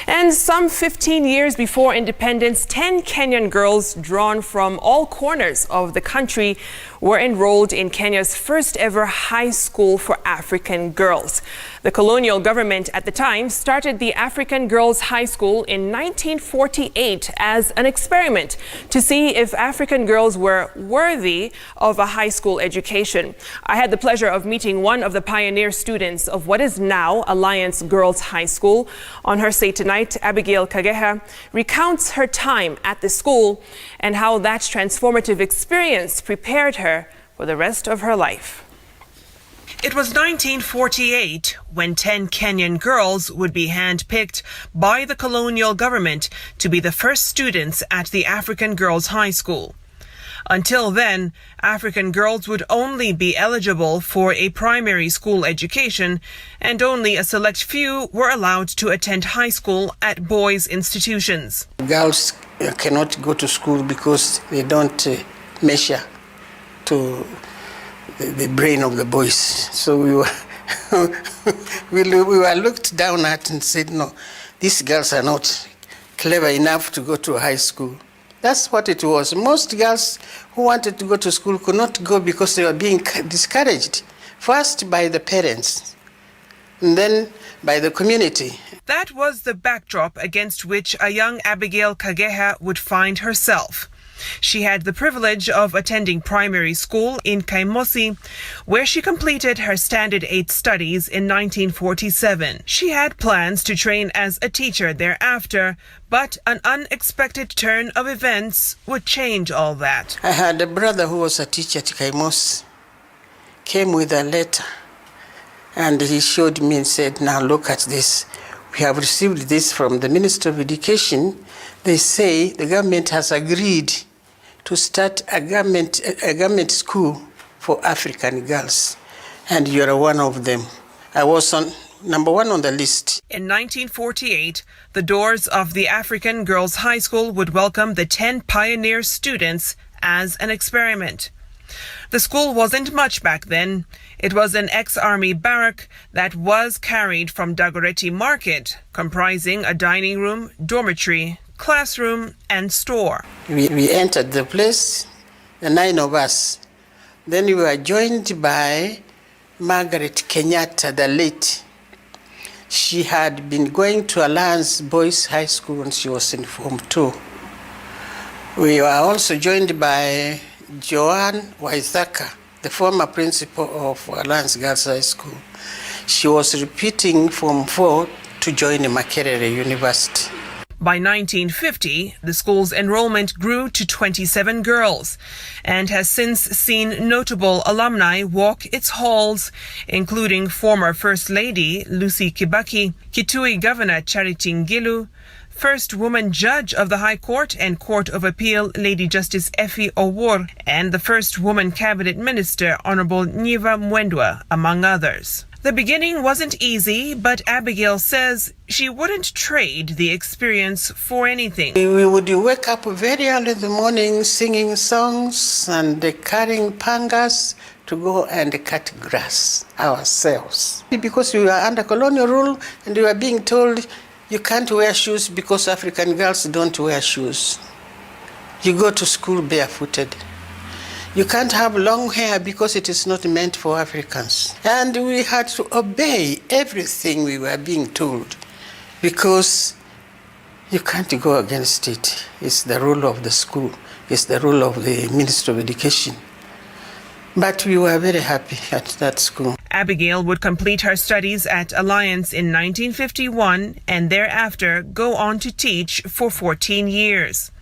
And some 15 years before independence, 10 Kenyan girls drawn from all corners of the country were enrolled in Kenya's first ever high school for African girls. The colonial government at the time started the African Girls High School in 1948 as an experiment to see if African girls were worthy of a high school education. I had the pleasure of meeting one of the pioneer students of what is now Alliance Girls High School. On her Say Tonight, Abigail Kageha recounts her time at the school and how that transformative experience prepared her for the rest of her life. It was 1948 when 10 Kenyan girls would be handpicked by the colonial government to be the first students at the African Girls High School. Until then, African girls would only be eligible for a primary school education, and only a select few were allowed to attend high school at boys' institutions. Girls cannot go to school because they don't measure to the brain of the boys. So we were looked down at and said, no, these girls are not clever enough to go to high school. That's what it was. Most girls who wanted to go to school could not go because they were being discouraged, first by the parents, and then by the community. That was the backdrop against which a young Abigail Kageha would find herself. She had the privilege of attending primary school in Kaimosi, where she completed her Standard 8 studies in 1947. She had plans to train as a teacher thereafter, but an unexpected turn of events would change all that. I had a brother who was a teacher at Kaimosi, came with a letter, and he showed me and said, now look at this. We have received this from the Minister of Education. They say the government has agreed to start a government school for African girls, and you are one of them. I was number one on the list. In 1948, the doors of the African Girls High School would welcome the 10 pioneer students as an experiment. The school wasn't much back then. It was an ex-army barrack that was carried from Dagoretti Market, comprising a dining room, dormitory, classroom and store. We entered the place, the 9 of us. Then we were joined by Margaret Kenyatta, the late. She had been going to Alliance Boys High School when she was in Form 2. We were also joined by Joanne Waithaka, the former principal of Alliance Girls High School. She was repeating Form 4 to join Makerere University. By 1950, the school's enrollment grew to 27 girls and has since seen notable alumni walk its halls, including former First Lady Lucy Kibaki, Kitui Governor Charity Ngilu, First woman judge of the High Court and Court of Appeal Lady Justice Effie Owor, and the first woman cabinet minister Honorable Nyiva Mwendwa, among others. The beginning wasn't easy, but Abigail says she wouldn't trade the experience for anything. We would wake up very early in the morning singing songs and carrying pangas to go and cut grass ourselves. Because we were under colonial rule and we were being told you can't wear shoes because African girls don't wear shoes. You go to school barefooted. You can't have long hair because it is not meant for Africans. And we had to obey everything we were being told because you can't go against it. It's the rule of the school. It's the rule of the Minister of Education. But we were very happy at that school. Abigail would complete her studies at Alliance in 1951 and thereafter go on to teach for 14 years.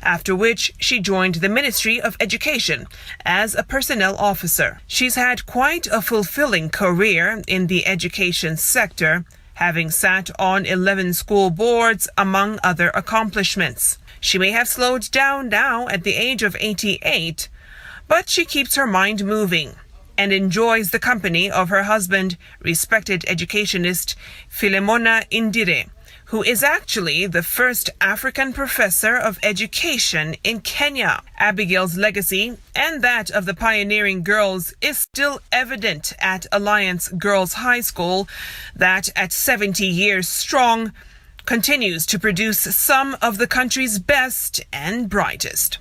After which she joined the Ministry of Education as a personnel officer. She's had quite a fulfilling career in the education sector, having sat on 11 school boards, among other accomplishments. She may have slowed down now at the age of 88, but she keeps her mind moving and enjoys the company of her husband, respected educationist Philemona Indire, who is actually the first African professor of education in Kenya. Abigail's legacy and that of the pioneering girls is still evident at Alliance Girls High School, that at 70 years strong continues to produce some of the country's best and brightest.